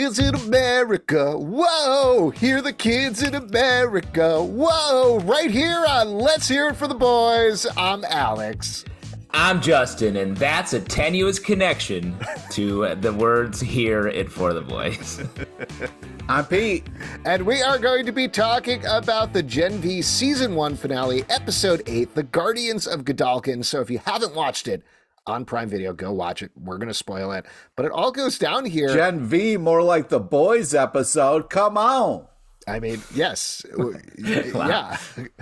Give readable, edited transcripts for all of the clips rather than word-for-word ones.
kids in America. Whoa, hear the kids in America. Whoa, right here on Let's Hear It for the Boys. I'm Alex. I'm Justin, and that's a tenuous connection to the words Hear It for the Boys. I'm Pete. And we are going to be talking about the Gen V Season 1 finale, Episode 8, The Guardians of Godolkin. So if you haven't watched it on Prime Video, go watch it. We're going to spoil it. But it all goes down here. Gen V, more like the boys episode. Come on. I mean, yes. Yeah.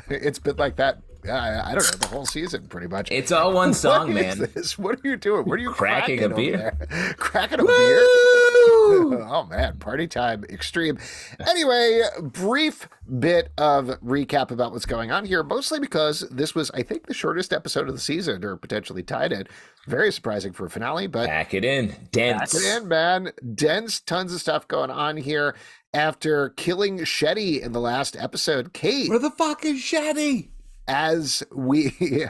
It's been like that. I don't know, the whole season, pretty much. It's all one song, man. This? What are you doing? What are you cracking a beer? Cracking a beer? Oh, man. Party time extreme. Anyway, brief bit of recap about what's going on here, mostly because this was, I think, the shortest episode of the season, or potentially tied it. Very surprising for a finale, but... Pack it in. Dense. Pack it in, man. Dense. Tons of stuff going on here. After killing Shetty in the last episode, Cate... Where the fuck is Shetty? As we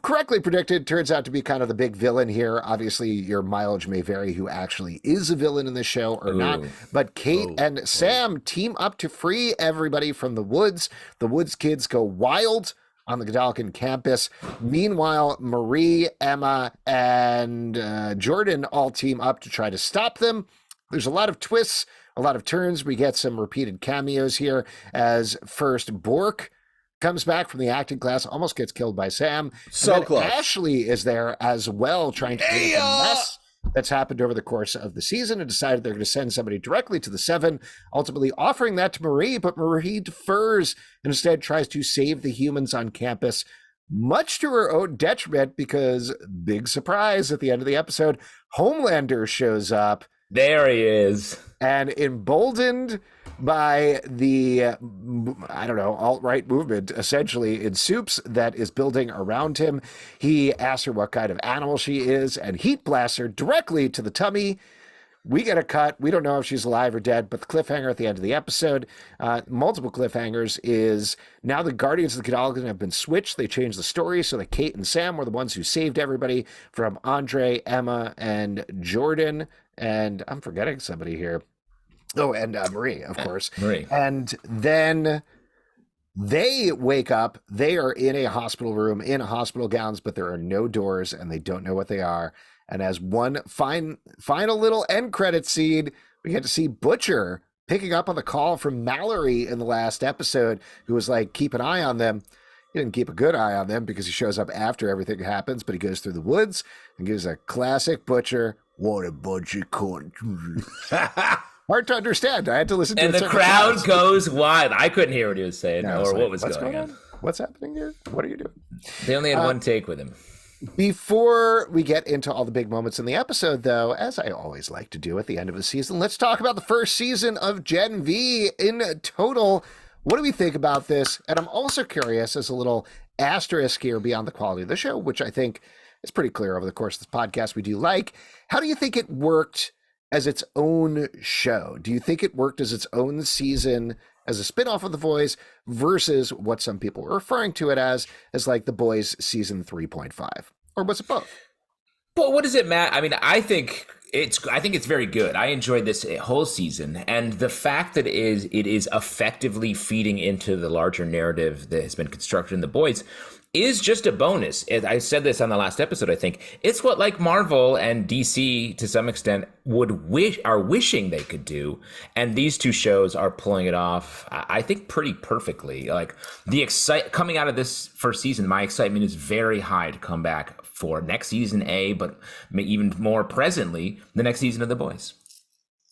correctly predicted, turns out to be kind of the big villain here. Obviously, your mileage may vary who actually is a villain in the show or not. But Cate and Sam team up to free everybody from the woods. The woods kids go wild on the Godolkin campus. Meanwhile, Marie, Emma, and Jordan all team up to try to stop them. There's a lot of twists, a lot of turns. We get some repeated cameos here as first Bork comes back from the acting class, almost gets killed by Sam. So close. Ashley is there as well, trying to clean up the mess that's happened over the course of the season, and decided they're going to send somebody directly to the Seven, ultimately offering that to Marie, but Marie defers and instead tries to save the humans on campus, much to her own detriment, because, big surprise at the end of the episode, Homelander shows up. There he is. And emboldened by the, I don't know, alt-right movement, essentially, in Supes that is building around him, he asks her what kind of animal she is and heat blasts her directly to the tummy. We get a cut. We don't know if she's alive or dead, but the cliffhanger at the end of the episode, multiple cliffhangers, is now the Guardians of the Godolkin have been switched. They changed the story so that Cate and Sam were the ones who saved everybody from Andre, Emma, and Jordan. And I'm forgetting somebody here. Oh, and Marie, of course. Marie. And then they wake up. They are in a hospital room, in hospital gowns, but there are no doors, and they don't know what they are. And as one final little end credit scene, we get to see Butcher picking up on the call from Mallory in the last episode, who was like, keep an eye on them. He didn't keep a good eye on them because he shows up after everything happens, but he goes through the woods and gives a classic Butcher, what a bunch of cunt. Hard to understand. I had to listen to it. And the crowd goes wild. I couldn't hear what he was saying or what was what's going on. What's happening here? What are you doing? They only had one take with him. Before we get into all the big moments in the episode, though, as I always like to do at the end of the season, let's talk about the first season of Gen V in total. What do we think about this? And I'm also curious, as a little asterisk here beyond the quality of the show, which I think is pretty clear over the course of this podcast we do like, how do you think it worked as its own show? Do you think it worked as its own season, as a spinoff of The Boys, versus what some people were referring to it as like The Boys season 3.5? Or was it both? But what does it matter? I mean, I think it's very good. I enjoyed this whole season, and the fact that it is effectively feeding into the larger narrative that has been constructed in The Boys is just a bonus. I said this on the last episode, I think. It's what like Marvel and DC to some extent are wishing they could do. And these two shows are pulling it off, I think, pretty perfectly. Like coming out of this first season, my excitement is very high to come back for next season, but even more presently, the next season of The Boys.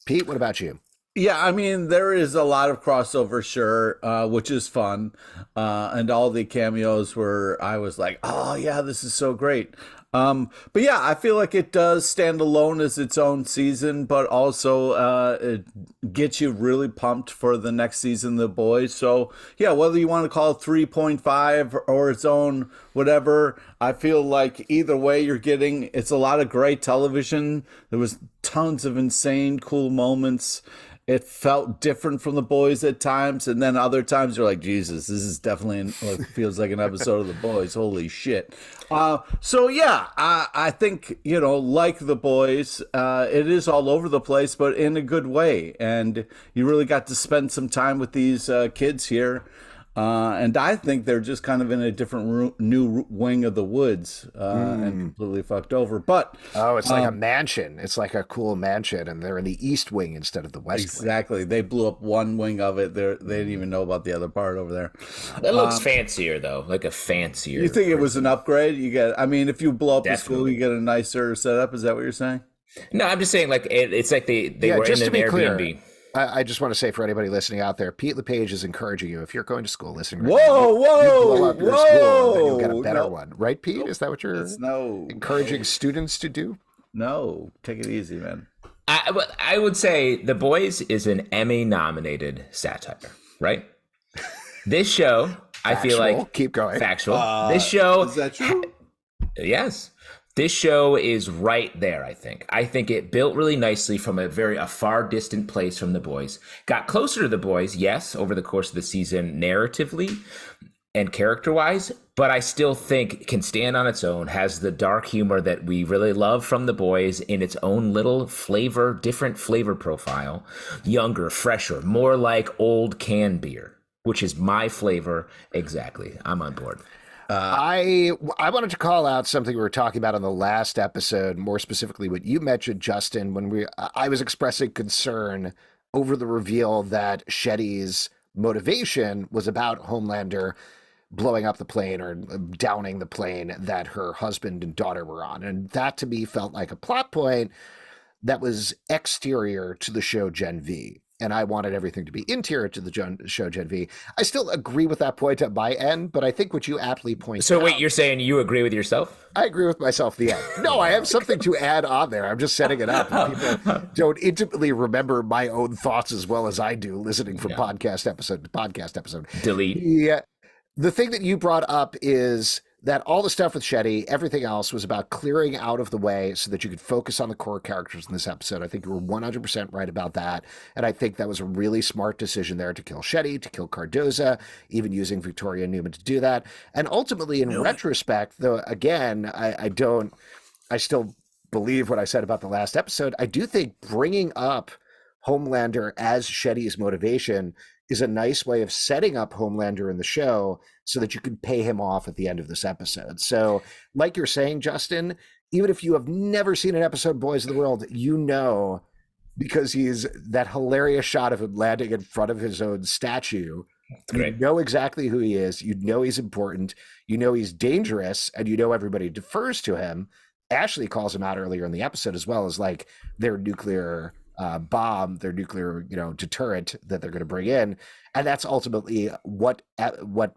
Pete, what about you? Yeah, I mean, there is a lot of crossover, sure, which is fun. And all the cameos were, I was like, oh, yeah, this is so great. But yeah, I feel like it does stand alone as its own season, but also it gets you really pumped for the next season, The Boys. So yeah, whether you want to call it 3.5 or its own whatever, I feel like either way it's a lot of great television. There was tons of insane, cool moments. It felt different from The Boys at times, and then other times you're like, Jesus, this is definitely feels like an episode of The Boys. Holy shit! So yeah, I think, like The Boys, it is all over the place, but in a good way. And you really got to spend some time with these kids here. And I think they're just kind of in a different new wing of the woods and completely fucked over. But it's like a mansion. It's like a cool mansion, and they're in the east wing instead of the west exactly. They blew up one wing of it. They didn't even know about the other part over there. It looks fancier, though, like a fancier. You think it was an upgrade? If you blow up the Definitely. school, you get a nicer setup. Is that what you're saying? No, I'm just saying, like it's like they were just in to an be clear, Airbnb. I just want to say for anybody listening out there, Pete LePage is encouraging you. If you're going to school, listening, Whoa, you blow up your school, then you'll get a whoa, better no. one, right, Pete? Is that what you're encouraging students to do? No, take it easy, man. I would say The Boys is an Emmy-nominated satire, right? This show, I feel like keep going. Factual. This show Is that true? Yes. This show is right there, I think. I think it built really nicely from a far distant place from The Boys. Got closer to The Boys, yes, over the course of the season narratively and character-wise, but I still think can stand on its own, has the dark humor that we really love from The Boys in its own little flavor, different flavor profile, younger, fresher, more like old can beer, which is my flavor exactly. I'm on board. I wanted to call out something we were talking about on the last episode, more specifically what you mentioned, Justin, when I was expressing concern over the reveal that Shetty's motivation was about Homelander blowing up the plane or downing the plane that her husband and daughter were on. And that to me felt like a plot point that was exterior to the show Gen V. And I wanted everything to be interior to the show Gen V. I still agree with that point at my end, but I think what you aptly point out... So wait, you're saying you agree with yourself? I agree with myself at the end. No, I have something to add on there. I'm just setting it up. And people don't intimately remember my own thoughts as well as I do listening from podcast episode to podcast episode. Delete. Yeah. The thing that you brought up is that all the stuff with Shetty, everything else was about clearing out of the way so that you could focus on the core characters in this episode. I think you were 100% right about that. And I think that was a really smart decision there to kill Shetty, to kill Cardosa, even using Victoria Newman to do that. And ultimately, in retrospect, though, again, I still believe what I said about the last episode. I do think bringing up Homelander as Shetty's motivation is a nice way of setting up Homelander in the show so that you can pay him off at the end of this episode. So like you're saying, Justin, even if you have never seen an episode of Boys of the World, because he's that hilarious shot of him landing in front of his own statue. You know exactly who he is. You know he's important. You know he's dangerous, and you know everybody defers to him. Ashley calls him out earlier in the episode as well as like their nuclear bomb, their nuclear, deterrent that they're going to bring in. And that's ultimately what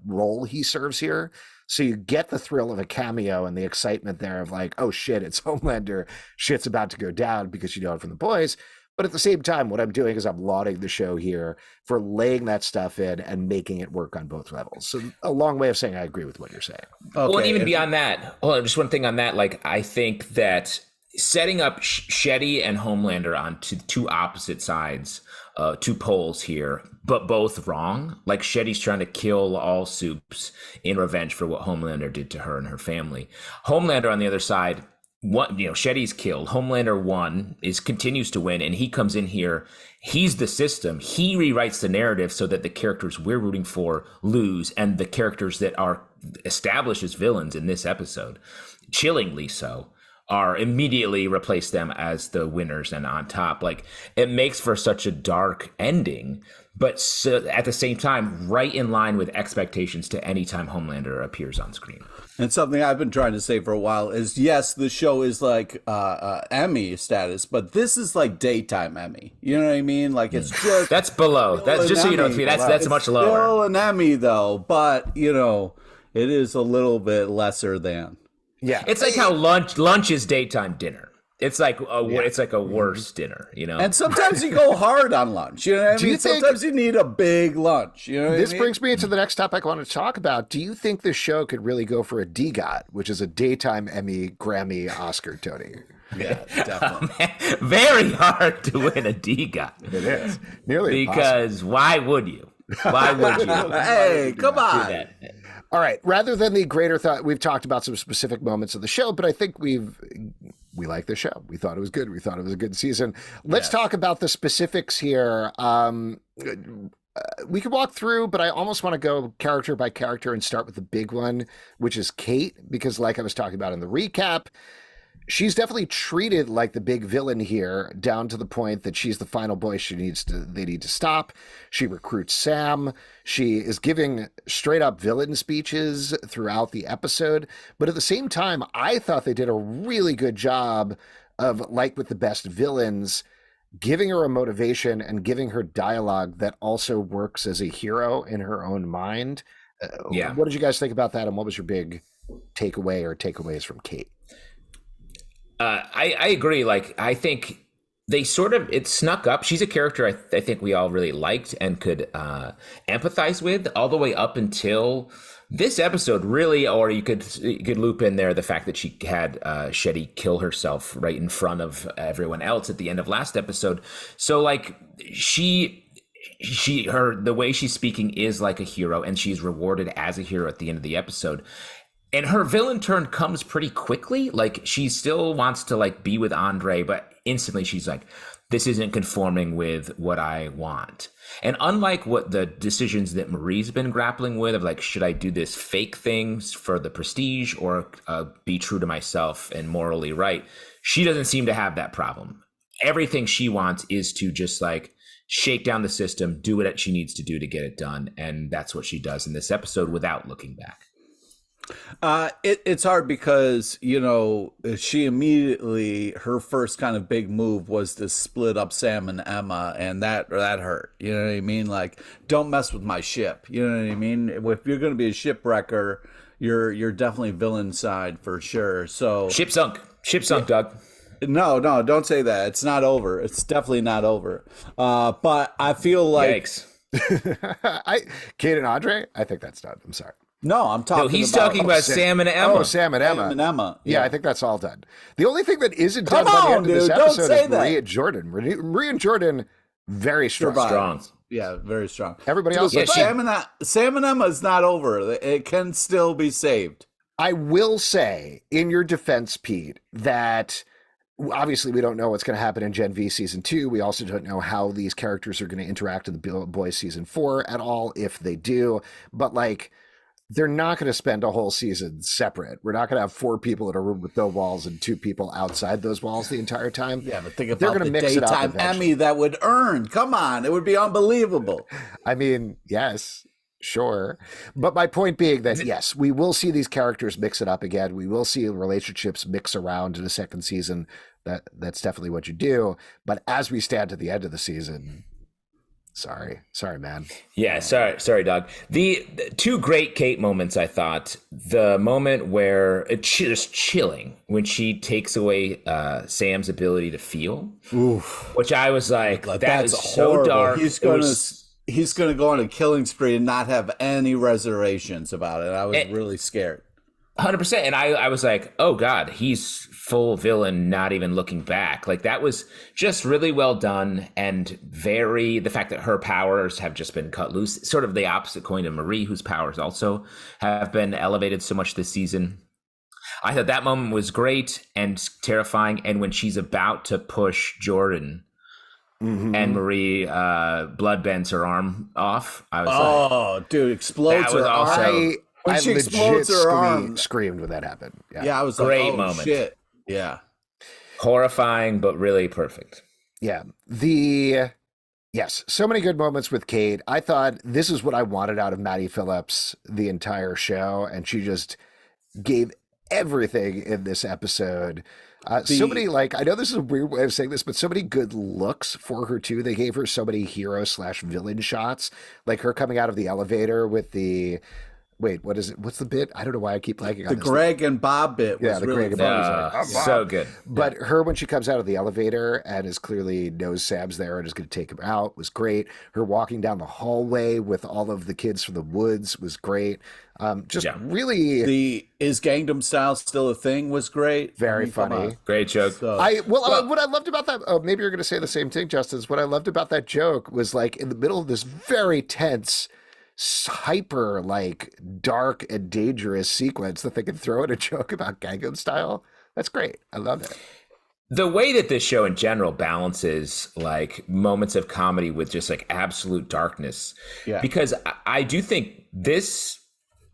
role he serves here. So you get the thrill of a cameo and the excitement there of like, oh shit, it's Homelander. Shit's about to go down because you know it from The Boys. But at the same time, what I'm doing is I'm lauding the show here for laying that stuff in and making it work on both levels. So a long way of saying I agree with what you're saying. Okay. Well, and even beyond that, just one thing on that. Like, I think that setting up Shetty and Homelander on two opposite sides, two poles here, but both wrong. Like Shetty's trying to kill all Supes in revenge for what Homelander did to her and her family. Homelander on the other side, Shetty's killed. Homelander continues to win, and he comes in here. He's the system. He rewrites the narrative so that the characters we're rooting for lose, and the characters that are established as villains in this episode, chillingly so, are immediately replace them as the winners and on top. Like, it makes for such a dark ending, but at the same time, right in line with expectations to any time Homelander appears on screen. And something I've been trying to say for a while is, yes, the show is like Emmy status, but this is like daytime Emmy. You know what I mean? Like, it's just that's below. That's just so you know, that's much lower. Still an Emmy though, but it is a little bit lesser than. Yeah, it's like how lunch is daytime dinner. It's like it's like a worse dinner, And sometimes you go hard on lunch. You know what I mean? Sometimes you need a big lunch. You know what I mean? This brings me to the next topic I want to talk about. Do you think this show could really go for a DGOT, which is a daytime Emmy, Grammy, Oscar, Tony? Yeah, definitely. Very hard to win a DGOT. It is nearly because impossible. Why would you? Why would you? Hey, come on. All right. Rather than the greater thought, we've talked about some specific moments of the show, but I think we like the show. We thought it was good. We thought it was a good season. Let's talk about the specifics here. We could walk through, but I almost want to go character by character and start with the big one, which is Cate, because like I was talking about in the recap, she's definitely treated like the big villain here, down to the point that she's the final boy they need to stop. She recruits Sam. She is giving straight up villain speeches throughout the episode. But at the same time, I thought they did a really good job of, like with the best villains, giving her a motivation and giving her dialogue that also works as a hero in her own mind. What did you guys think about that? And what was your big takeaway or takeaways from Cate? I agree. Like, I think they it snuck up. She's a character I think we all really liked and could empathize with all the way up until this episode, really. Or you could loop in there the fact that she had Shetty kill herself right in front of everyone else at the end of last episode. So like the way she's speaking is like a hero, and she's rewarded as a hero at the end of the episode. And her villain turn comes pretty quickly. Like, she still wants to like be with Andre, but instantly she's like, this isn't conforming with what I want. And unlike what the decisions that Marie's been grappling with of like, should I do this fake things for the prestige or be true to myself and morally right? She doesn't seem to have that problem. Everything she wants is to just like shake down the system, do what she needs to do to get it done. And that's what she does in this episode without looking back. It's hard because, you know, she immediately, her first kind of big move was to split up Sam and Emma, and that hurt. You know what I mean? Like, don't mess with my ship. You know what I mean? If you're going to be a shipwrecker, you're definitely villain side for sure. So ship sunk, Doug. No, don't say that. It's not over. It's definitely not over. But I feel like Cate and Andre, I think that's done. I'm sorry. No, I'm talking. No, he's talking about Sam and Emma. Oh, Sam and Emma. Sam and Emma. Yeah, I think that's all done. The only thing that isn't done by the end of this episode is Marie and Jordan. Marie and Jordan, very strong. Yeah, very strong. Everybody else, Sam and Emma is not over. It can still be saved. I will say, in your defense, Pete, that obviously we don't know what's going to happen in Gen V season 2. We also don't know how these characters are going to interact in the Boys season 4 at all, if they do. But like, they're not going to spend a whole season separate. We're not going to have 4 people in a room with no walls and 2 people outside those walls the entire time. Yeah, but think about the daytime Emmy that would earn. Come on, it would be unbelievable. I mean, yes, sure. But my point being that, yes, we will see these characters mix it up again. We will see relationships mix around in a second season. That's definitely what you do. But as we stand at the end of the season... Sorry, man. Yeah, sorry, Doug. The 2 great Cate moments, I thought. The moment where it's just chilling when she takes away Sam's ability to feel, which I was like, that's so dark. He's gonna go on a killing spree and not have any reservations about it. I was really scared. 100%. And I was like, oh God, he's full villain, not even looking back. Like, that was just really well done. And the fact that her powers have just been cut loose, sort of the opposite coin of Marie, whose powers also have been elevated so much this season. I thought that moment was great and terrifying. And when she's about to push Jordan and Marie blood bends her arm off, I was dude, explodes her arm. I legit screamed when that happened. Yeah, I was great like, oh, moment. Shit. Yeah. Horrifying, but really perfect. Yeah. Yes, so many good moments with Cate. I thought this is what I wanted out of Maddie Phillips the entire show, and she just gave everything in this episode. So many, like, I know this is a weird way of saying this, but so many good looks for her too. They gave her so many hero/villain shots, like her coming out of the elevator with the... Wait, what is it? What's the bit? I don't know why I keep blanking on the this. Greg and Bob bit was really Greg and Bob was like, so good. But her, when she comes out of the elevator and is clearly knows Sam's there and is going to take him out, was great. Her walking down the hallway with all of the kids from the woods was great. Really... Is Gangnam Style still a thing was great. Very funny. Great joke. What I loved about that, maybe you're going to say the same thing, Justin, what I loved about that joke was, like, in the middle of this very tense hyper like dark and dangerous sequence that they can throw in a joke about Gangnam Style. That's great. I love it. The way that this show in general balances like moments of comedy with just like absolute darkness, because I do think this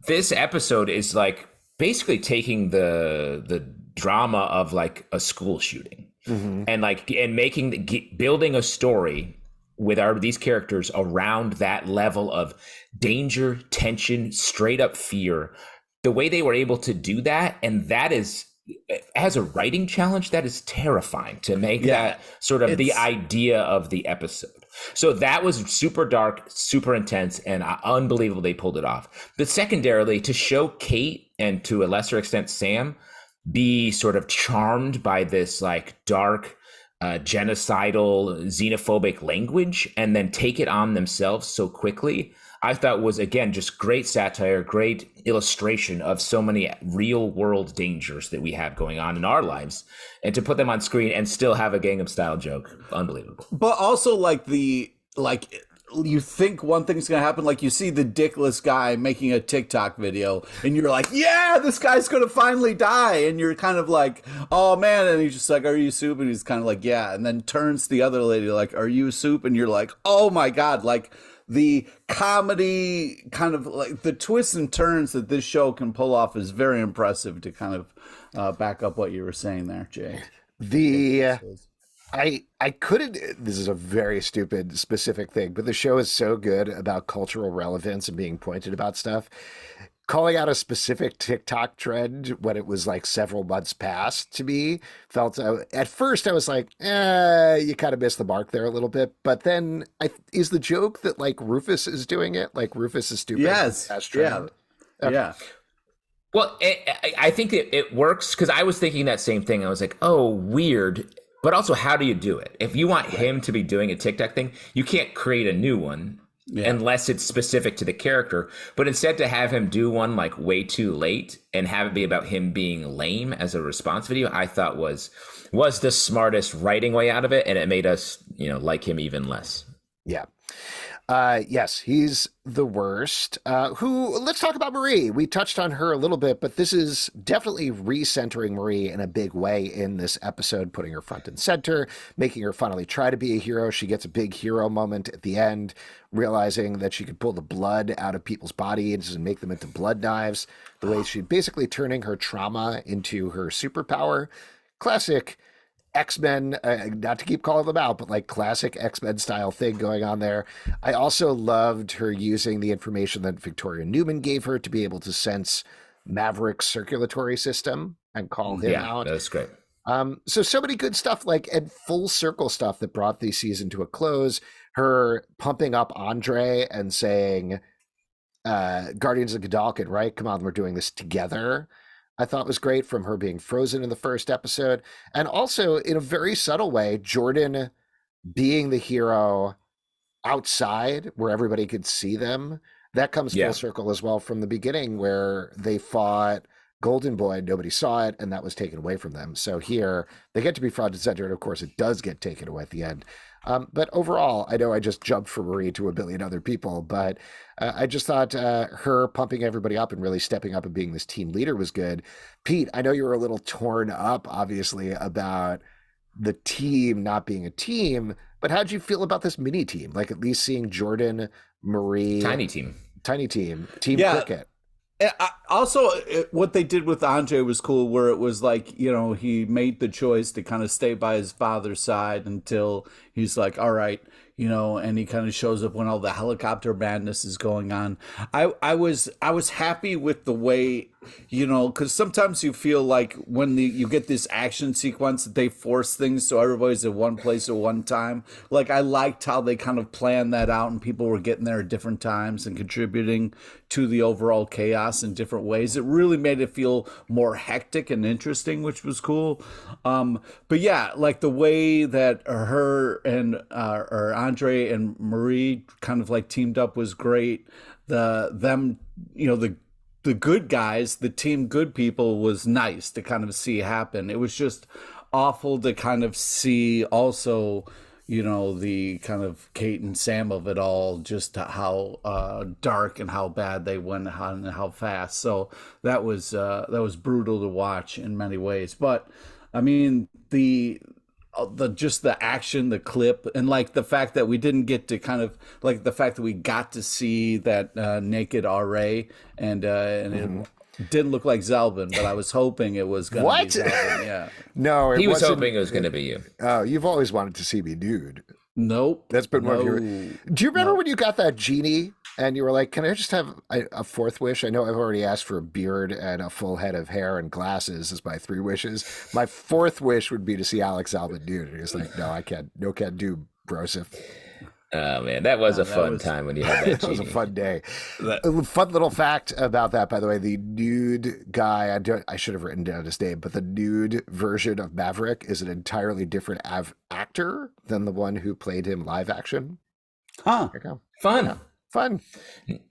episode is like basically taking the drama of like a school shooting and like building a story with these characters around that level of danger, tension, straight up fear. The way they were able to do that, and that is, as a writing challenge, that is terrifying to make that sort of the idea of the episode. So that was super dark, super intense, and unbelievable they pulled it off. But secondarily, to show Cate and to a lesser extent Sam be sort of charmed by this like dark, genocidal, xenophobic language and then take it on themselves so quickly, I thought was, again, just great satire, great illustration of so many real world dangers that we have going on in our lives. And to put them on screen and still have a Gangnam Style joke, unbelievable. But also you think one thing's going to happen, like you see the dickless guy making a TikTok video and you're like, yeah, this guy's going to finally die. And you're kind of like, oh man. And he's just like, are you Soup? And he's kind of like, yeah. And then turns to the other lady like, are you Soup? And you're like, oh my God. Like the comedy kind of like the twists and turns that this show can pull off is very impressive to kind of back up what you were saying there, Jay. I couldn't, this is a very stupid specific thing, but the show is so good about cultural relevance and being pointed about stuff. Calling out a specific TikTok trend when it was like several months past to me felt, at first I was like, you kind of missed the mark there a little bit. But then is the joke that like Rufus is doing it? Like Rufus is stupid. Yes. Yeah. Yeah. Well, I think it works because I was thinking that same thing. I was like, oh, weird. But also, how do you do it? If you want him to be doing a TikTok thing, you can't create a new one unless it's specific to the character. But instead to have him do one like way too late and have it be about him being lame as a response video, I thought was the smartest writing way out of it. And it made us, like him even less. Yeah. Yes, he's the worst. Let's talk about Marie. We touched on her a little bit, but this is definitely recentering Marie in a big way in this episode, putting her front and center, making her finally try to be a hero. She gets a big hero moment at the end, realizing that she could pull the blood out of people's bodies and make them into blood knives, the way she's basically turning her trauma into her superpower. Classic X-Men, not to keep calling them out, but like classic X-Men style thing going on there. I also loved her using the information that Victoria Newman gave her to be able to sense Maverick's circulatory system and call him out. Yeah, that's great. So many good stuff, like, and full circle stuff that brought the season to a close. Her pumping up Andre and saying, Guardians of Godolkin, right? Come on, we're doing this together. I thought was great, from her being frozen in the first episode. And also, in a very subtle way, Jordan being the hero outside where everybody could see them. That comes full circle as well from the beginning, where they fought Golden Boy, nobody saw it, and that was taken away from them. So here, they get to be front and center, and of course, it does get taken away at the end. But overall, I know I just jumped from Marie to a billion other people, but I just thought her pumping everybody up and really stepping up and being this team leader was good. Pete, I know you were a little torn up, obviously, about the team not being a team, but how'd you feel about this mini team? Like, at least seeing Jordan, Marie... Tiny team cricket. And also, what they did with Andre was cool, where it was like, he made the choice to kind of stay by his father's side until he's like, all right, and he kind of shows up when all the helicopter madness is going on. I was happy with the way, because sometimes you feel like when you get this action sequence, they force things so everybody's at one place at one time. Like, I liked how they kind of planned that out and people were getting there at different times and contributing to the overall chaos in different ways. It really made it feel more hectic and interesting, which was cool. But yeah, like the way that her and or Andre and Marie kind of like teamed up was great. The good guys, the team good people, was nice to kind of see happen. It was just awful to kind of see also, the kind of Cate and Sam of it all, just how dark and how bad they went and how fast. So that was brutal to watch in many ways. But I mean, the just the action, the clip, and like the fact that we didn't get to kind of like the fact that we got to see that naked RA, and it didn't look like Zalvin, but I was hoping it was going to be Zalvin. Yeah. No, he was hoping it was going to be you. Oh, you've always wanted to see me nude. Nope. That's been one of your. Do you remember when you got that genie and you were like, "Can I just have a fourth wish?" I know I've already asked for a beard and a full head of hair and glasses as my 3 wishes. My 4th wish would be to see Alex Zalvin nude. And he was like, "No, I can't. No, can't do, Broseph." Oh man, that was a fun time when you had that. That was a fun day. A fun little fact about that, by the way, the nude guy, I should have written down his name, but the nude version of Maverick is an entirely different actor than the one who played him live action. Huh. There you go. Fun. Yeah. Fun.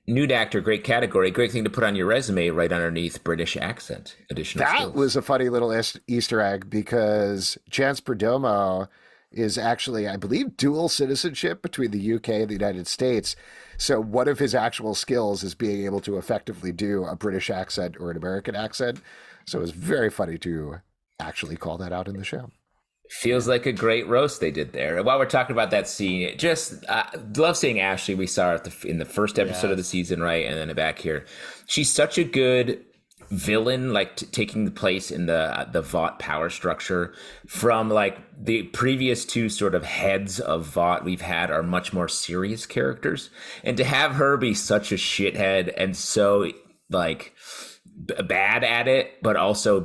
Nude actor, great category, great thing to put on your resume right underneath British accent. Additional That skills. was a funny little Easter egg because Chance Perdomo is actually, I believe, dual citizenship between the UK and the United States. So one of his actual skills is being able to effectively do a British accent or an American accent. So it was very funny to actually call that out in the show. Feels like a great roast they did there. While we're talking about that scene, just love seeing Ashley. We saw her in the first episode of the season, right? And then back here. She's such a good villain, like taking the place in the Vought power structure from like the previous 2 sort of heads of Vought we've had are much more serious characters, and to have her be such a shithead and so like bad at it, but also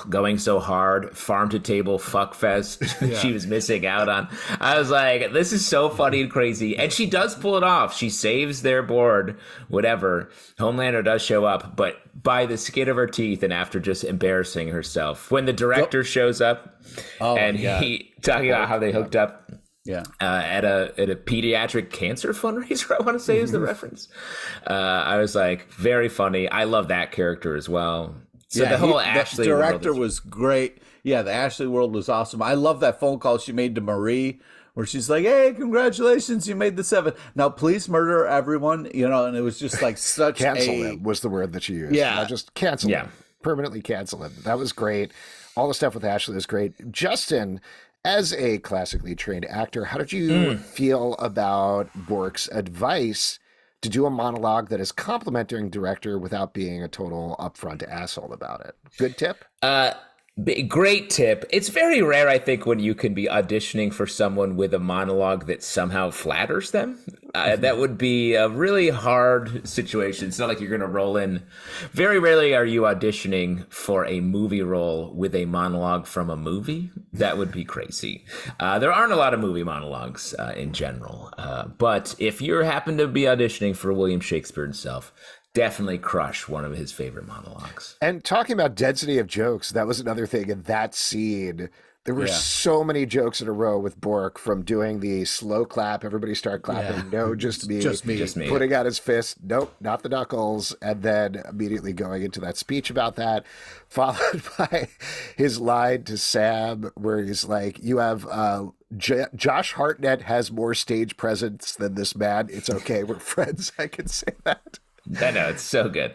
going so hard, farm to table fuck fest she was missing out on. I was like, this is so funny and crazy. And she does pull it off. She saves their board, whatever. Homelander does show up, but by the skin of her teeth and after just embarrassing herself. When the director shows up he talking about how they hooked up at a pediatric cancer fundraiser, I want to say is the reference. I was like, very funny. I love that character as well. So the whole Ashley director was great. Yeah, the Ashley world was awesome. I love that phone call she made to Marie where she's like, "Hey, congratulations, you made the 7. Now please murder everyone." And it was just like such cancel him was the word that she used. Yeah. Not just cancel him. Permanently cancel him. That was great. All the stuff with Ashley was great. Justin, as a classically trained actor, how did you feel about Bork's advice to do a monologue that is complimenting director without being a total upfront asshole about it? Good tip? Great tip. It's very rare, I think, when you can be auditioning for someone with a monologue that somehow flatters them. That would be a really hard situation. It's not like you're going to roll in. Very rarely are you auditioning for a movie role with a monologue from a movie. That would be crazy. There aren't a lot of movie monologues in general. But if you happen to be auditioning for William Shakespeare himself, definitely crush one of his favorite monologues. And talking about density of jokes, that was another thing in that scene. There were so many jokes in a row with Bork, from doing the slow clap, everybody start clapping, no, just me, putting out his fist, nope, not the knuckles, and then immediately going into that speech about that, followed by his line to Sam where he's like, "You have Josh Hartnett has more stage presence than this man. It's okay, we're friends." I can say that. I know, it's so good.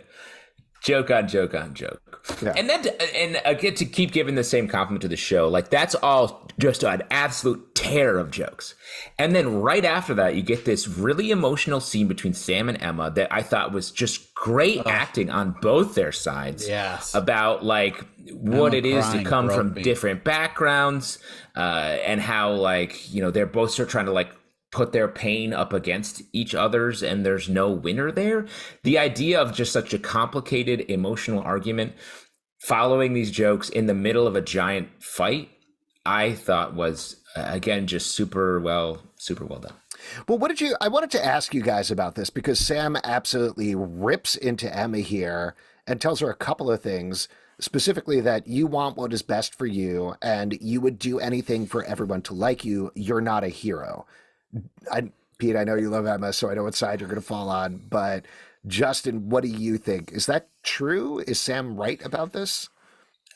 Joke on joke on joke. Yeah. And then I get to keep giving the same compliment to the show. Like, that's all just an absolute tear of jokes. And then right after that, you get this really emotional scene between Sam and Emma that I thought was just great acting on both their sides. Yes. About like what Emma it is to come from different backgrounds, and how, like, you know, they're both sort of trying to like put their pain up against each other's, and there's no winner there. The idea of just such a complicated emotional argument following these jokes in the middle of a giant fight, I thought was, again, just super well done. Well, I wanted to ask you guys about this because Sam absolutely rips into Emma here and tells her a couple of things, specifically that you want what is best for you and you would do anything for everyone to like you. You're not a hero. Pete, I know you love Emma, so I know what side you're going to fall on. But Justin, what do you think? Is that true? Is Sam right about this?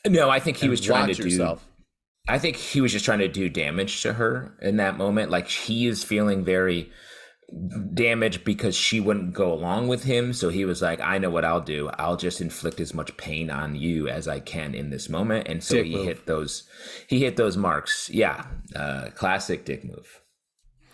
No, I think he was trying to do. I think he was just trying to do damage to her in that moment. Like he is feeling very damaged because she wouldn't go along with him. So he was like, I know what I'll do. I'll just inflict as much pain on you as I can in this moment. And so Dick he move. hit those marks. Yeah. Classic dick move.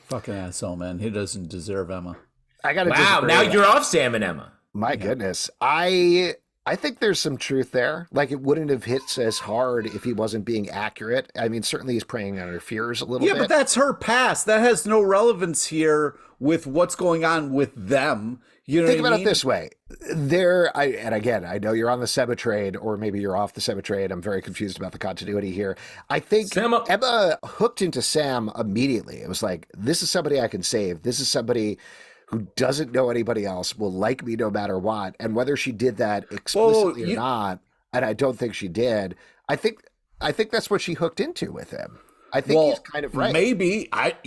Fucking asshole, man. He doesn't deserve Emma. I got to Wow. disagree. Now you're off Sam and Emma. My goodness. I think there's some truth there. Like it wouldn't have hit as hard if he wasn't being accurate. I mean, certainly he's preying on her fears a little Yeah, bit. but that's her past. That has no relevance here with what's going on with them. You know Think what about I mean? it this way. And again, I know you're on the Seba trade, or maybe you're off the Seba trade. I'm very confused about the continuity here. I think Sam- Emma hooked into Sam immediately. It was like, this is somebody I can save. This is somebody who doesn't know anybody else, will like me no matter what. And whether she did that explicitly or not, and I don't think she did, I think that's what she hooked into with him. I think he's kind of right. Maybe I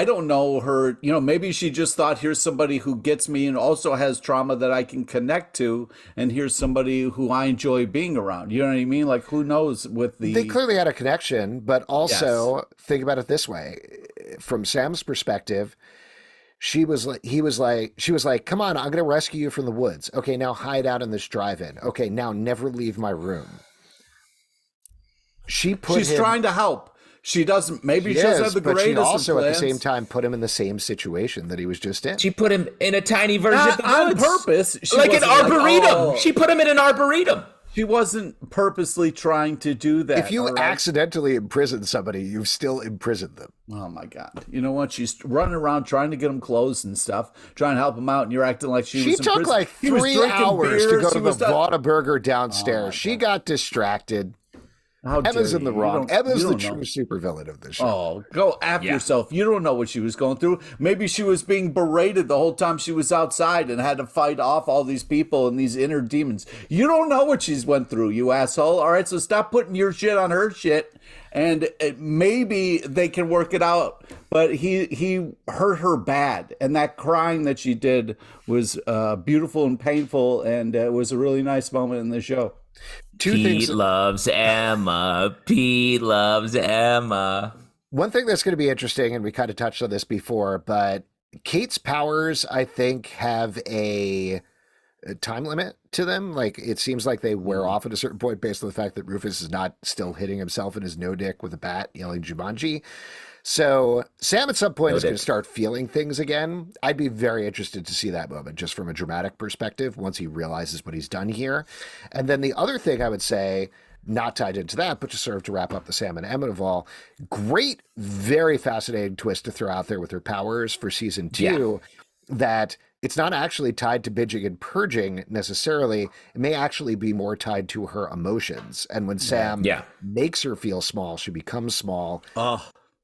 don't know her. Maybe she just thought, here's somebody who gets me and also has trauma that I can connect to, and here's somebody who I enjoy being around. You know what I mean? Like, who knows? They clearly had a connection, but also think about it this way: from Sam's perspective, she was like, come on, I'm going to rescue you from the woods. Okay, now hide out in this drive-in. Okay, now never leave my room. She's trying to help. She doesn't. Maybe she doesn't have the but greatest she also of at the plans. same time put him in the same situation that he was just in. She put him in a tiny version of the on woods. purpose. She Like an wasn't arboretum. oh. She put him in an arboretum. She wasn't purposely trying to do that. If you all right? accidentally imprison somebody, you've still imprisoned them. Oh my God! You know what? She's running around trying to get him clothes and stuff, trying to help him out, and you're acting like she was in took prison. like He was 3 drinking hours to beers. go He to the was done- Whataburger downstairs. She got distracted. How Emma's dare in the you. You wrong. don't- Emma's you the don't know. true supervillain of this show. Oh, go after Yeah. yourself. You don't know what she was going through. Maybe she was being berated the whole time she was outside and had to fight off all these people and these inner demons. You don't know what she's went through, you asshole. All right, so stop putting your shit on her shit, and maybe they can work it out. But he hurt her bad, and that crying that she did was beautiful and painful, and it was a really nice moment in the show. Pete loves Emma. Pete loves Emma. One thing that's going to be interesting, and we kind of touched on this before, but Kate's powers, I think, have a time limit to them. Like, it seems like they wear off at a certain point based on the fact that Rufus is not still hitting himself in his no dick with a bat yelling Jumanji. So Sam at some point is going to start feeling things again. I'd be very interested to see that moment just from a dramatic perspective once he realizes what he's done here. And then the other thing I would say, not tied into that, but just sort of to wrap up the Sam and Emma of all, great, very fascinating twist to throw out there with her powers for season 2, that it's not actually tied to binging and purging necessarily. It may actually be more tied to her emotions. And when Sam makes her feel small, she becomes small.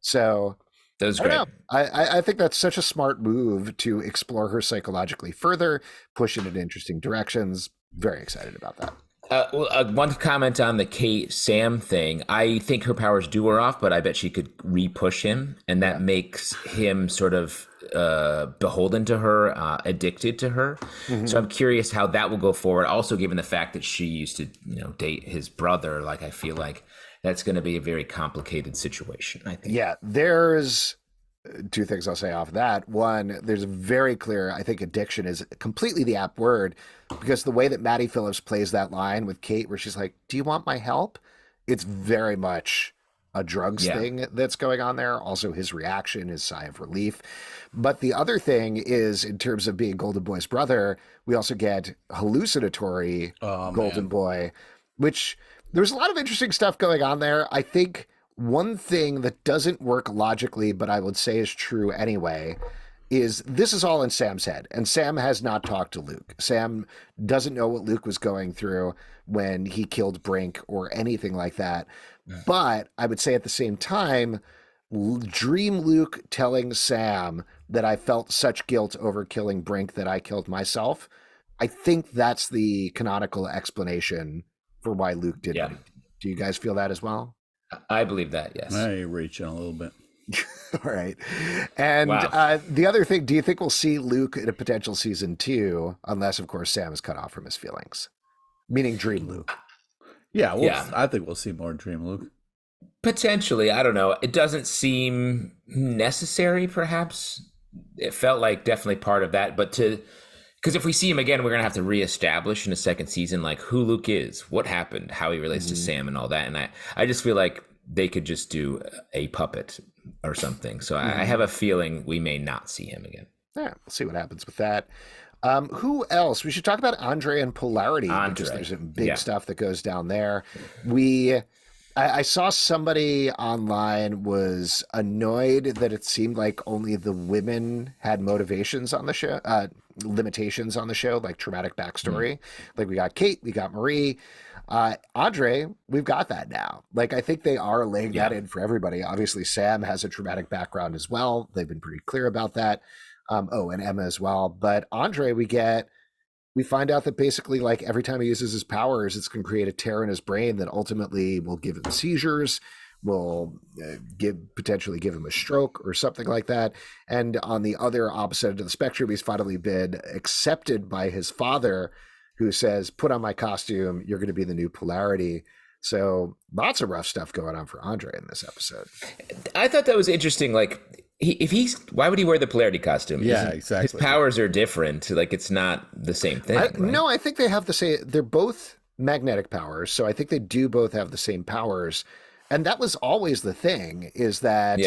So that was great. I think that's such a smart move to explore her psychologically further, push it in interesting directions. Very excited about that. One comment on the Cate Sam thing. I think her powers do wear off, but I bet she could re-push him, and that makes him sort of beholden to her, addicted to her. Mm-hmm. So I'm curious how that will go forward. Also, given the fact that she used to, date his brother, like I feel like that's going to be a very complicated situation, I think. Yeah, there's 2 things I'll say off of that. One, there's a very clear, I think addiction is completely the apt word, because the way that Maddie Phillips plays that line with Kate, where she's like, do you want my help? It's very much a drugs thing that's going on there. Also his reaction, his sigh of relief. But the other thing is, in terms of being Golden Boy's brother, we also get hallucinatory Golden Boy, which there's a lot of interesting stuff going on there. I think one thing that doesn't work logically, but I would say is true anyway, is this is all in Sam's head. And Sam has not talked to Luke. Sam doesn't know what Luke was going through when he killed Brink or anything like that. But I would say at the same time, dream Luke telling Sam that I felt such guilt over killing Brink that I killed myself. I think that's the canonical explanation for why Luke did it. Do you guys feel that as well? I believe that, yes. You're reaching a little bit. All right. And the other thing, do you think we'll see Luke in a potential season 2, unless, of course, Sam is cut off from his feelings? Meaning Dream Luke. Yeah, I think we'll see more Dream Luke. Potentially, I don't know. It doesn't seem necessary, perhaps. It felt like definitely part of that, but because if we see him again, we're gonna have to reestablish in a second season like who Luke is, what happened, how he relates to Sam, and all that. And I just feel like they could just do a puppet or something. So I have a feeling we may not see him again. Yeah, we'll see what happens with that. Who else? We should talk about Andre and Polarity because there's some big stuff that goes down there. I saw somebody online was annoyed that it seemed like only the women had motivations on the show, limitations on the show, like traumatic backstory. Like we got Cate, we got Marie. Andre, we've got that now. Like, I think they are laying that in for everybody. Obviously, Sam has a traumatic background as well. They've been pretty clear about that. And Emma as well. But Andre, we find out that basically, like, every time he uses his powers, it's going to create a tear in his brain that ultimately will give him seizures, will potentially give him a stroke or something like that. And on the other opposite end of the spectrum, he's finally been accepted by his father, who says, put on my costume, you're going to be the new Polarity. So lots of rough stuff going on for Andre in this episode. I thought that was interesting. Like, why would he wear the Polarity costume? Yeah, exactly. His powers are different. Like, it's not the same thing. Right? No, I think they have the same. They're both magnetic powers, so I think they do both have the same powers. And that was always the thing, is that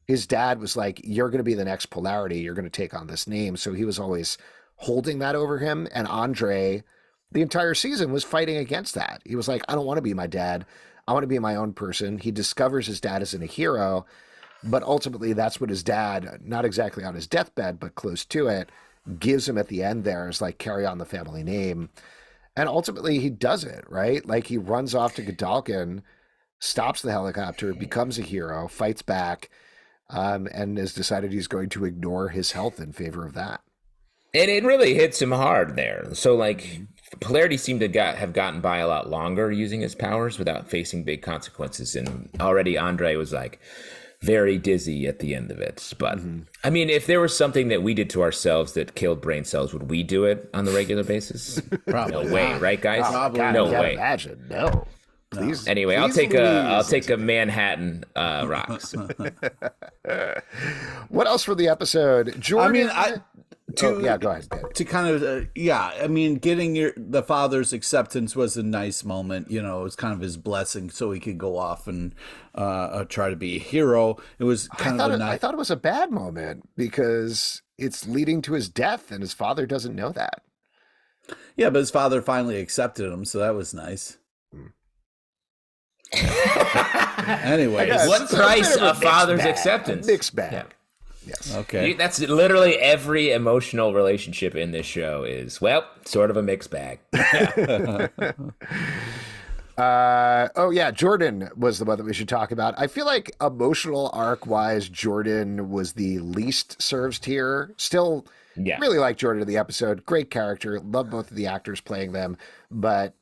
his dad was like, you're going to be the next Polarity. You're going to take on this name. So he was always holding that over him. And Andre, the entire season, was fighting against that. He was like, I don't want to be my dad. I want to be my own person. He discovers his dad isn't a hero. But ultimately, that's what his dad, not exactly on his deathbed, but close to it, gives him at the end there, is like, carry on the family name. And ultimately, he does it, right? Like, he runs off to Godolkin, stops the helicopter, becomes a hero, fights back, and has decided he's going to ignore his health in favor of that. And it really hits him hard there. So, like, Polarity seemed to have gotten by a lot longer using his powers without facing big consequences. And already Andre was like very dizzy at the end of it. But I mean, if there was something that we did to ourselves that killed brain cells, would we do it on the regular basis? Probably no way, right, guys? Probably no I can't way. Imagine, no. Please, anyway, please I'll take a Manhattan rocks. What else for the episode, Jordan? I mean, go ahead. To kind of, I mean, getting the father's acceptance was a nice moment. You know, it was kind of his blessing, so he could go off and try to be a hero. It was kind of I thought it was a bad moment because it's leading to his death, and his father doesn't know that. Yeah, but his father finally accepted him, so that was nice. Anyways, what price a father's acceptance? Mixed bag. Yeah. Yes. Okay. That's literally every emotional relationship in this show is, well, sort of a mixed bag. Jordan was the one that we should talk about. I feel like emotional arc wise, Jordan was the least served here. Still really like Jordan in the episode. Great character. Love both of the actors playing them. But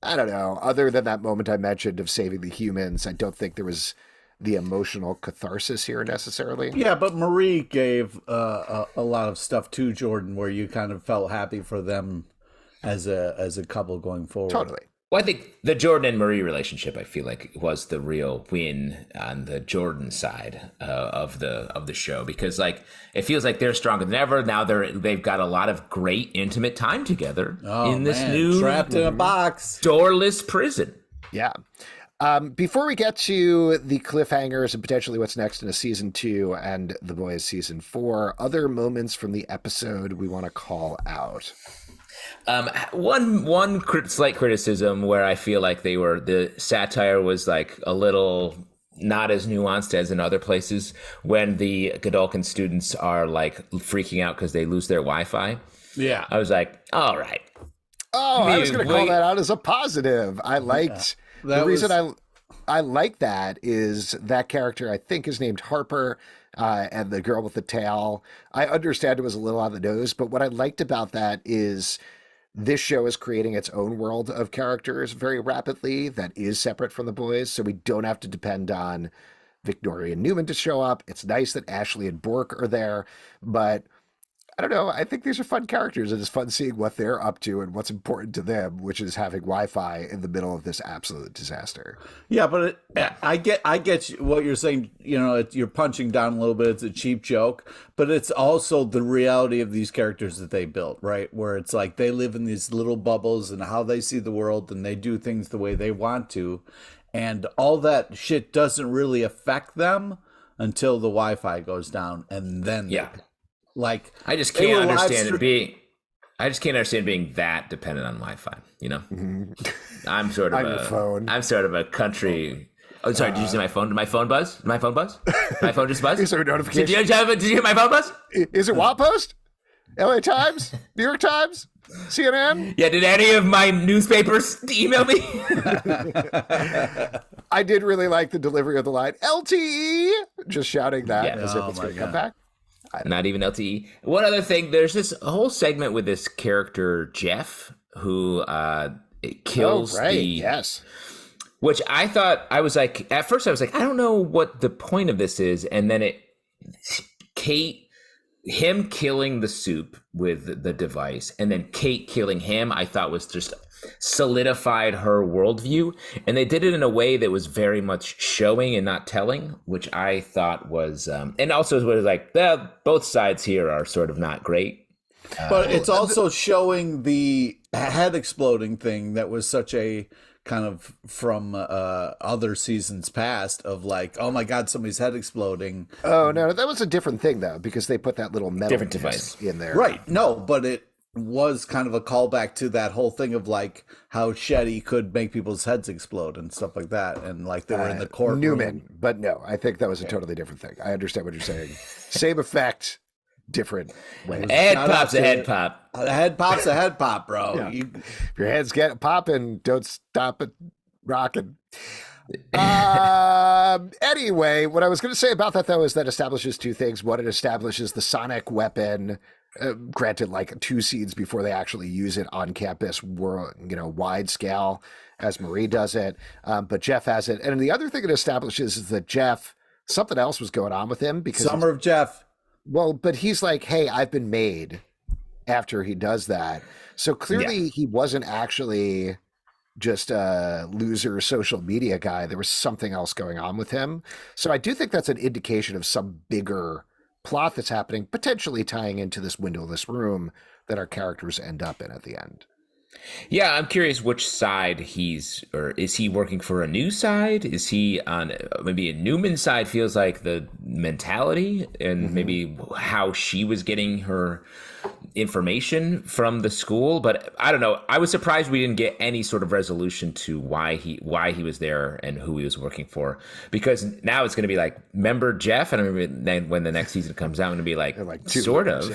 I don't know. Other than that moment I mentioned of saving the humans, I don't think there was the emotional catharsis here necessarily. Yeah, but Marie gave a lot of stuff to Jordan where you kind of felt happy for them as a couple going forward. Totally. Well, I think the Jordan and Marie relationship, I feel like, was the real win on the Jordan side of the show, because like it feels like they're stronger than ever. Now they've got a lot of great intimate time together in this new trapped in a box, doorless prison. Yeah. Before we get to the cliffhangers and potentially what's next in a season 2 and The Boys season 4, other moments from the episode we want to call out. One slight criticism where I feel like the satire was like a little not as nuanced as in other places, when the Godolkin students are like freaking out because they lose their Wi-Fi. Yeah. I was like, all right. Oh, I was going to call that out as a positive. I liked the reason I like that is that character I think is named Harper, and the girl with the tail. I understand it was a little on the nose, but what I liked about that is this show is creating its own world of characters very rapidly that is separate from the boys, so we don't have to depend on Victoria and Newman to show up. It's nice that Ashley and Bork are there, but I don't know. I think these are fun characters, and it's fun seeing what they're up to and what's important to them, which is having Wi-Fi in the middle of this absolute disaster. Yeah, but I get what you're saying. You know, you're punching down a little bit. It's a cheap joke, but it's also the reality of these characters that they built, right? Where it's like they live in these little bubbles and how they see the world, and they do things the way they want to, and all that shit doesn't really affect them until the Wi-Fi goes down, and then like I just can't understand it being. I just can't understand being that dependent on Wi-Fi. You know, I'm sort of On your phone. I'm sort of a country. Oh, sorry. Did you see my phone? Did my phone buzz? Did my phone buzz? My phone just buzzed. Is there a notification? Did you hear my phone buzz? Is it Wall Post? LA Times? New York Times? CNN? Yeah. Did any of my newspapers email me? I did really like the delivery of the line, LTE, just shouting that as if it's going to come back. Not even LTE. One other thing, there's this whole segment with this character Jeff who kills which I thought, I was like, at first I was like, I don't know what the point of this is, and then him killing the soup with the device, and then Cate killing him, I thought was just solidified her worldview, and they did it in a way that was very much showing and not telling, which I thought was and also was like, both sides here are sort of not great, but it's also showing the head exploding thing that was such a kind of from other seasons past of like, oh my god, somebody's head exploding. Oh no, that was a different thing though, because they put that little metal different device in there, right? No, but it was kind of a callback to that whole thing of like how Shetty could make people's heads explode and stuff like that, and like they were in the courtroom. Newman, but no, I think that was a totally different thing. I understand what you're saying. Same effect, different way. Head pop's a head pop. A head pop's a head pop, bro. Yeah. If your head's get popping, don't stop it rocking. Anyway, what I was going to say about that though is that establishes two things. One, it establishes the sonic weapon. Granted, like 2 scenes before they actually use it on campus, wide scale, as Marie does it. But Jeff has it. And the other thing it establishes is that Jeff, something else was going on with him because Summer of Jeff. Well, but he's like, hey, I've been made after he does that. So clearly he wasn't actually just a loser social media guy. There was something else going on with him. So I do think that's an indication of some bigger plot that's happening, potentially tying into this windowless room that our characters end up in at the end. Yeah, I'm curious which side is he working for a new side? Is he on maybe a Newman side? Feels like the mentality and maybe how she was getting her information from the school, but I don't know. I was surprised we didn't get any sort of resolution to why he was there and who he was working for, because now it's going to be like, remember Jeff? And I remember when the next season comes out, I'm going to be like sort of.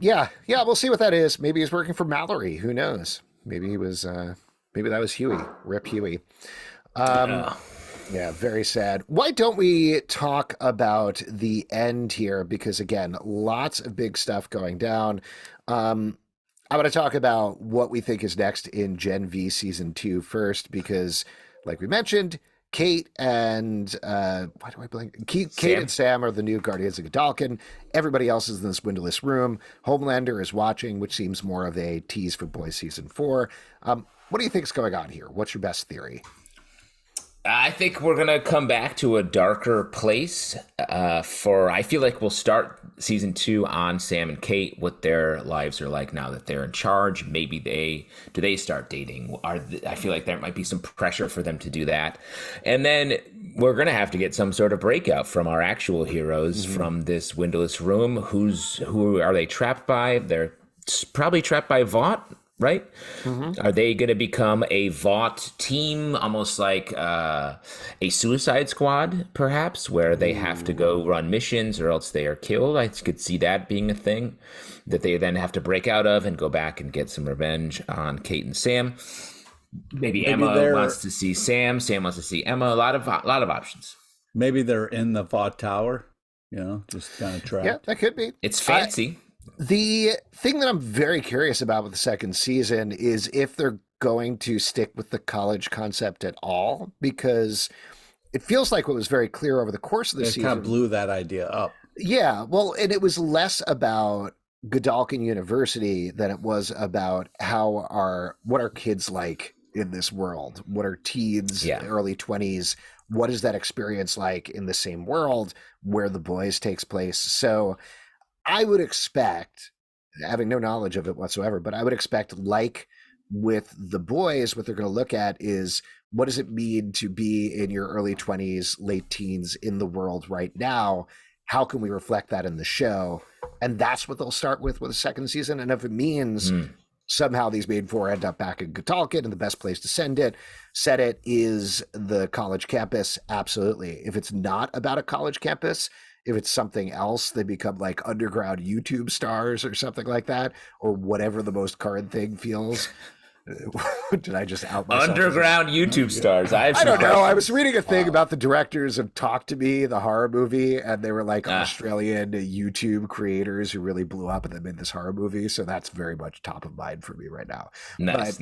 Yeah. We'll see what that is. Maybe he's working for Mallory. Who knows? Maybe he was. Maybe that was Huey. Rip Huey. Yeah, very sad. Why don't we talk about the end here? Because again, lots of big stuff going down. I want to talk about what we think is next in Gen V season 2 first, because like we mentioned, Cate and Cate and Sam are the new Guardians of Godolkin. Everybody else is in this windowless room. Homelander is watching, which seems more of a tease for Boys season 4. What do you think is going on here? What's your best theory? I think we're going to come back to a darker place I feel like we'll start season 2 on Sam and Cate, what their lives are like now that they're in charge. Maybe do they start dating? I feel like there might be some pressure for them to do that. And then we're going to have to get some sort of breakout from our actual heroes from this windowless room. Who are they trapped by? They're probably trapped by Vought. Right? Are they going to become a Vought team, almost like a Suicide Squad, perhaps, where they have to go run missions or else they are killed? I could see that being a thing that they then have to break out of and go back and get some revenge on Cate and Sam. Maybe Emma wants to see Sam. Sam wants to see Emma. A lot of options. Maybe they're in the Vought Tower, just kind of trapped. Yeah, that could be. It's fancy. The thing that I'm very curious about with the second season is if they're going to stick with the college concept at all, because it feels like what was very clear over the course of the season. Kind of blew that idea up. Yeah, well, and it was less about Godolkin University than it was about what are kids like in this world? What are teens, Yeah. early 20s? What is that experience like in the same world where The Boys takes place? So I would expect, having no knowledge of it whatsoever, but I would expect, like with The Boys, what they're going to look at is what does it mean to be in your early 20s, late teens in the world right now? How can we reflect that in the show? And that's what they'll start with a second season. And if it means somehow these main four end up back in Godolkin and the best place to set it is the college campus, absolutely. If it's not about a college campus, if it's something else, they become like underground YouTube stars or something like that, or whatever the most current thing feels. Did I just out myself? Underground YouTube stars. I don't know. I was reading a thing about the directors of Talk to Me, the horror movie, and they were like Australian YouTube creators who really blew up and they made this horror movie. So that's very much top of mind for me right now. Nice.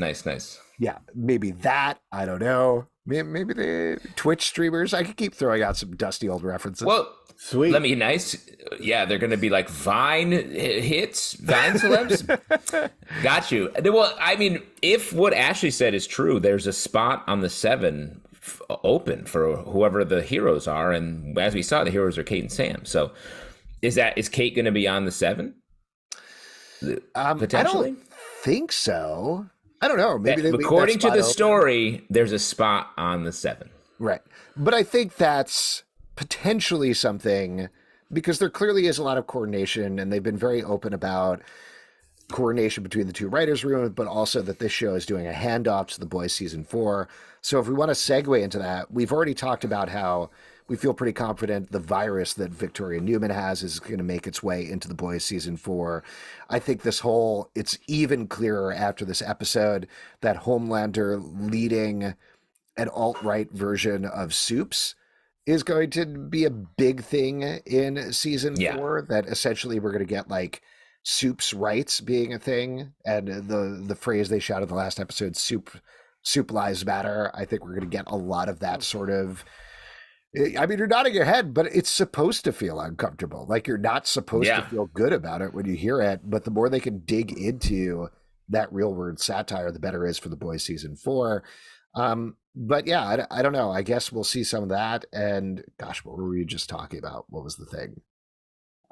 Yeah, maybe that. I don't know. Maybe the Twitch streamers. I could keep throwing out some dusty old references. Well, sweet. Let me nice. Yeah, they're going to be like Vine hits, Vine celebs. Got you. Well, I mean, if what Ashley said is true, there's a spot on the 7 open for whoever the heroes are, and as we saw, the heroes are Cate and Sam. So, is Cate going to be on the 7? Potentially, I don't think so. I don't know. Maybe according to the story, there's a spot on the 7. Right, but I think that's potentially something, because there clearly is a lot of coordination, and they've been very open about coordination between the two writers' rooms, but also that this show is doing a handoff to The Boys season 4. So if we want to segue into that, we've already talked about how we feel pretty confident the virus that Victoria Newman has is going to make its way into The Boys season 4. I think it's even clearer after this episode that Homelander leading an alt-right version of Supes is going to be a big thing in season 4, that essentially we're going to get like Supes rights being a thing. And the phrase they shouted the last episode, soup lives matter. I think we're going to get a lot of that sort of, I mean, you're nodding your head, but it's supposed to feel uncomfortable. Like you're not supposed to feel good about it when you hear it. But the more they can dig into that real world satire, the better it is for The Boys season 4. But yeah, I don't know. I guess we'll see some of that. And gosh, what were we just talking about? What was the thing?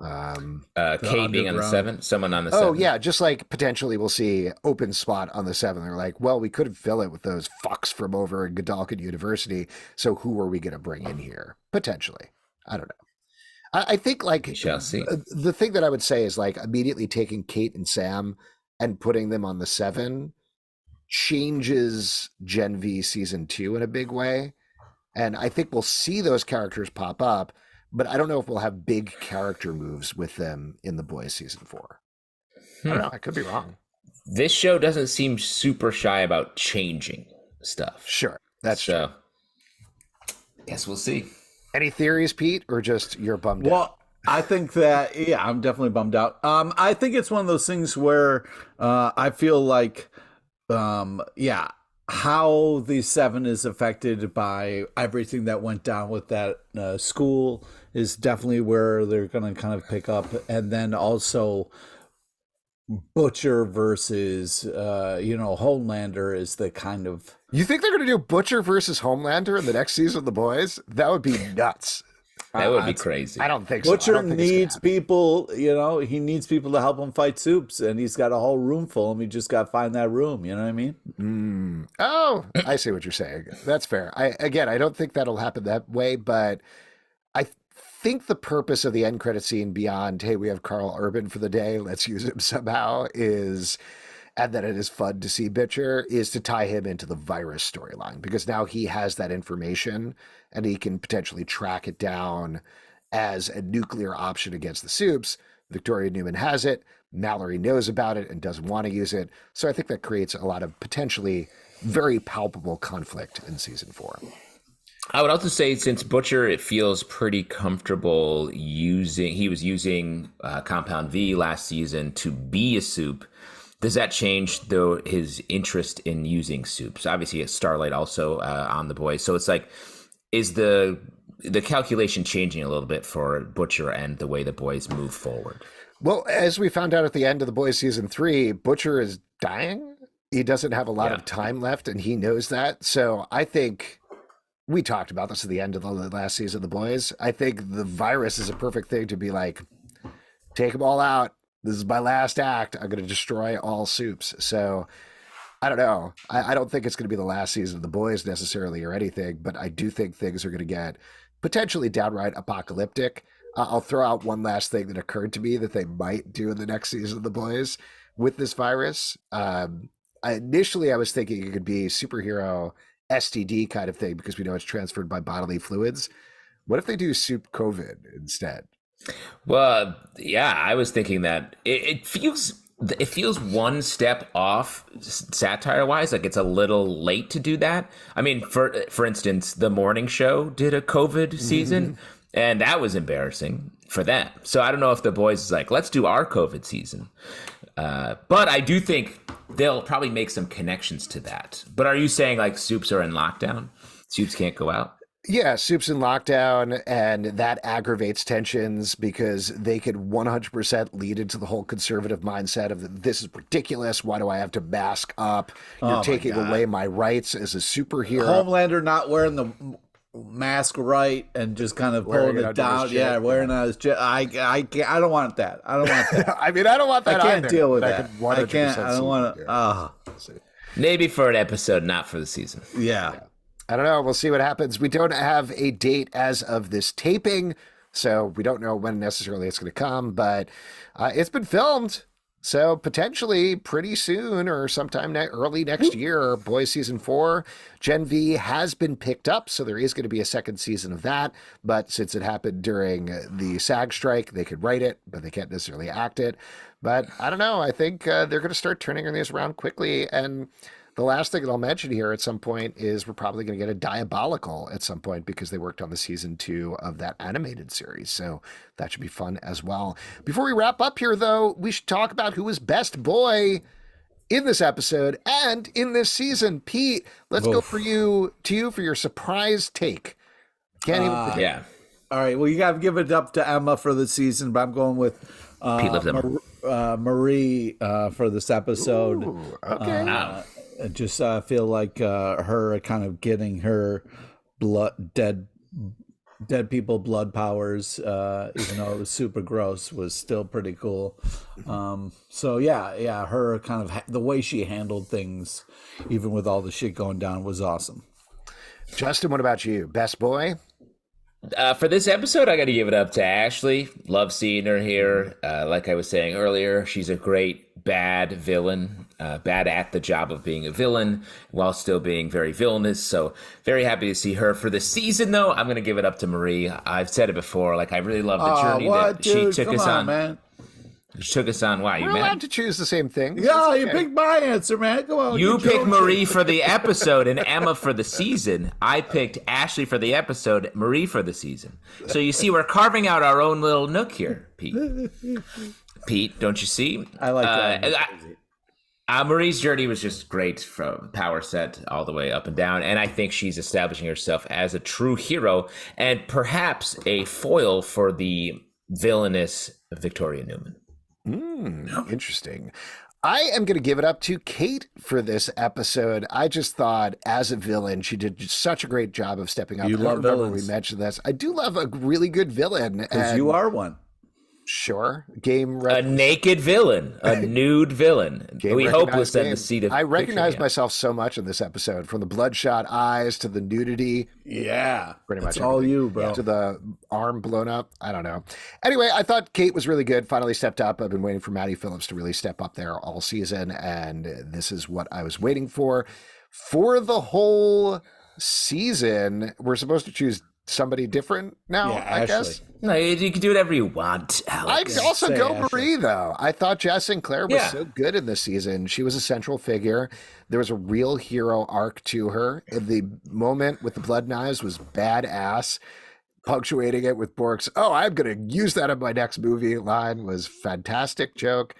Cate being on the 7, someone on the 7. Oh yeah, just like potentially we'll see open spot on the 7. They're like, well, we could fill it with those fucks from over in Godolkin University. So who are we going to bring in here? Potentially, I don't know. I think like we shall see. The thing that I would say is like immediately taking Cate and Sam and putting them on the 7 changes Gen V season 2 in a big way. And I think we'll see those characters pop up, but I don't know if we'll have big character moves with them in The Boys season 4. I don't know. I could be wrong. This show doesn't seem super shy about changing stuff. Sure. That's true. Guess we'll see. Any theories, Pete, or just you're bummed out? Well, I think that, yeah, I'm definitely bummed out. I think it's one of those things where I feel like, how the 7 is affected by everything that went down with that school is definitely where they're going to kind of pick up. And then also Butcher versus, Homelander is the kind of... You think they're going to do Butcher versus Homelander in the next season of The Boys? That would be nuts. That would be crazy. I don't think so. Butcher needs people, he needs people to help him fight Supes, and he's got a whole room full of them. He just got to find that room, you know what I mean? Oh, I see what you're saying. That's fair. I don't think that'll happen that way, but I think the purpose of the end credit scene beyond, hey, we have Carl Urban for the day, let's use him somehow, and that it is fun to see Butcher, is to tie him into the virus storyline, because now he has that information and he can potentially track it down as a nuclear option against the Supes. Victoria Newman has it. Mallory knows about it and doesn't want to use it. So I think that creates a lot of potentially very palpable conflict in season 4. I would also say, since Butcher, it feels pretty comfortable he was using Compound V last season to be a Supe. Does that change, though, his interest in using Supes? Obviously, Starlight also on The Boys. So it's like, is the the calculation changing a little bit for Butcher and the way the boys move forward. Well, as we found out at the end of The Boys season 3, Butcher is dying. He doesn't have a lot of time left, and he knows that. So I think we talked about this at the end of the last season of The Boys. I think the virus is a perfect thing to be like, take them all out. This is my last act. I'm going to destroy all soups. So I don't know. I don't think it's going to be the last season of The Boys necessarily or anything, but I do think things are going to get potentially downright apocalyptic. I'll throw out one last thing that occurred to me that they might do in the next season of The Boys with this virus. Initially, I was thinking it could be superhero STD kind of thing because we know it's transferred by bodily fluids. What if they do soup COVID instead? Well, yeah, I was thinking that it feels one step off satire wise, like it's a little late to do that. I mean, for instance, the morning show did a COVID season, and that was embarrassing for them. So I don't know if the boys is like, let's do our COVID season. But I do think they'll probably make some connections to that. But are you saying like soups are in lockdown? Soups can't go out? Yeah, Soup's in lockdown, and that aggravates tensions because they could 100% lead into the whole conservative mindset of this is ridiculous. Why do I have to mask up? You're taking away my rights as a superhero. Homelander not wearing the mask right and just kind of pulling it down. Yeah, wearing out his chest. I don't want that. I don't want that. I mean, I don't want that. I can't either, deal with that. I can't. I don't want to. Maybe for an episode, not for the season. Yeah. I don't know. We'll see what happens. We don't have a date as of this taping, so we don't know when necessarily it's going to come, but it's been filmed. So potentially pretty soon or sometime early next year, Boys Season 4, Gen V has been picked up. So there is going to be a second season of that. But since it happened during the SAG strike, they could write it, but they can't necessarily act it. But I don't know. I think they're going to start turning these around quickly. And the last thing that I'll mention here at some point is we're probably going to get a Diabolical at some point because they worked on the season 2 of that animated series. So that should be fun as well. Before we wrap up here, though, we should talk about who was best boy in this episode and in this season. Pete, let's go for you for your surprise take. Can't even predict. Yeah. All right. Well, you got to give it up to Emma for the season, but I'm going with Pete loves Emma. Marie for this episode. Ooh, okay. I just feel like her kind of getting her dead people blood powers, even though it was super gross, was still pretty cool. So yeah, her kind of the way she handled things, even with all the shit going down, was awesome. Justin, what about you? Best boy? For this episode, I got to give it up to Ashley. Love seeing her here. Like I was saying earlier, she's a great bad villain, bad at the job of being a villain while still being very villainous. So very happy to see her. For the season, though, I'm going to give it up to Marie. I've said it before. Like I really love the journey that she took us on. Man. She took us on. Why you We're mad? allowed to choose the same thing. Yeah, you picked my answer, man. Come on. You picked Marie for the episode and Emma for the season. I picked Ashley for the episode, Marie for the season. So you see, we're carving out our own little nook here, Pete. Pete, don't you see? I like that. Marie's journey was just great from power set all the way up and down. And I think she's establishing herself as a true hero and perhaps a foil for the villainous Victoria Newman. Interesting. I am going to give it up to Cate for this episode. I just thought, as a villain, she did such a great job of stepping up. You love villains. We mentioned this. I do love a really good villain. Because you are one. Sure. Game A naked villain, a nude villain. We hope we'll send the seed of I recognize picture, myself so much in this episode, from the bloodshot eyes to the nudity. Yeah. Pretty much it's all you, bro. To the arm blown up. I don't know. Anyway, I thought Cate was really good. Finally stepped up. I've been waiting for Maddie Phillips to really step up there all season, and this is what I was waiting for. For the whole season, we're supposed to choose somebody different now, I guess. No, you can do whatever you want, Alex. I'd also go Ashley. Marie, though. I thought Jess Sinclair was so good in this season. She was a central figure. There was a real hero arc to her. The moment with the blood knives was badass. Punctuating it with Bork's, I'm going to use that in my next movie line was fantastic joke.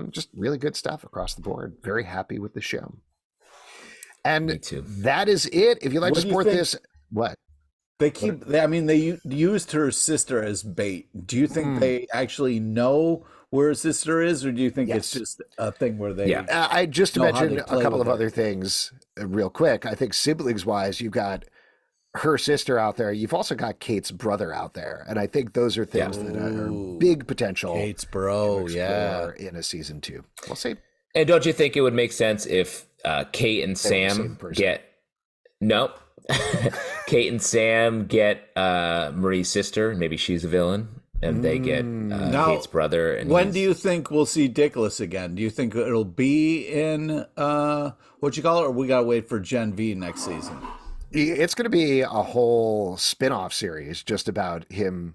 Just really good stuff across the board. Very happy with the show. And Me too. that is it. If you'd like to What do you support think? this, what? They used her sister as bait. Do you think they actually know where her sister is, or do you think it's just a thing where they? Yeah. I just to know how mention they a play couple with of it. other things real quick. I think siblings wise, you've got her sister out there. You've also got Kate's brother out there, and I think those are things that are big potential. Kate's bro, to explore in a season 2. We'll see. And don't you think it would make sense if Cate and Sam get Cate and Sam get Marie's sister? Maybe she's a villain, and they get Kate's brother. And when do you think we'll see Dickless again? Do you think it'll be in what you call it, or we gotta wait for Gen V next season? It's going to be a whole spin-off series just about him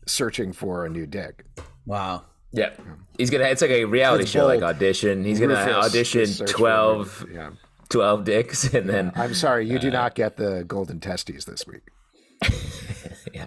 searching for a new dick. Wow. Yeah, he's gonna. It's like a reality show, like audition. He's gonna audition 12 dicks, and then. I'm sorry, you do not get the golden testes this week. Yeah,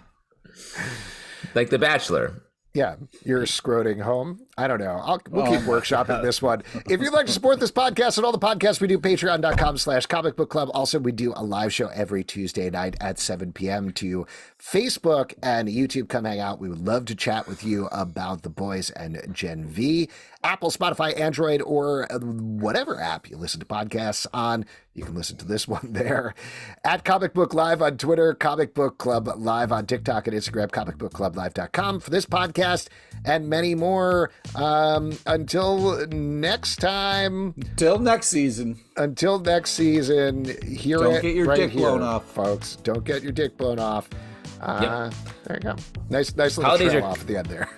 like The Bachelor. Yeah, you're scroting home. I don't know. We'll keep workshopping this one. If you'd like to support this podcast and all the podcasts we do, patreon.com/comic book club. Also, we do a live show every Tuesday night at 7 p.m. to Facebook and YouTube. Come hang out. We would love to chat with you about The Boys and Gen V. Apple, Spotify, Android, or whatever app you listen to podcasts on. You can listen to this one there. At Comic Book Live on Twitter, Comic Book Club Live on TikTok and Instagram, comicbookclublive.com for this podcast and many more. Until next time. Until next season. Don't get your dick blown off, folks. Don't get your dick blown off. There you go. Nice little Holidays trail off at the end there.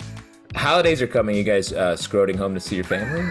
Holidays are coming. You guys scroting home to see your family?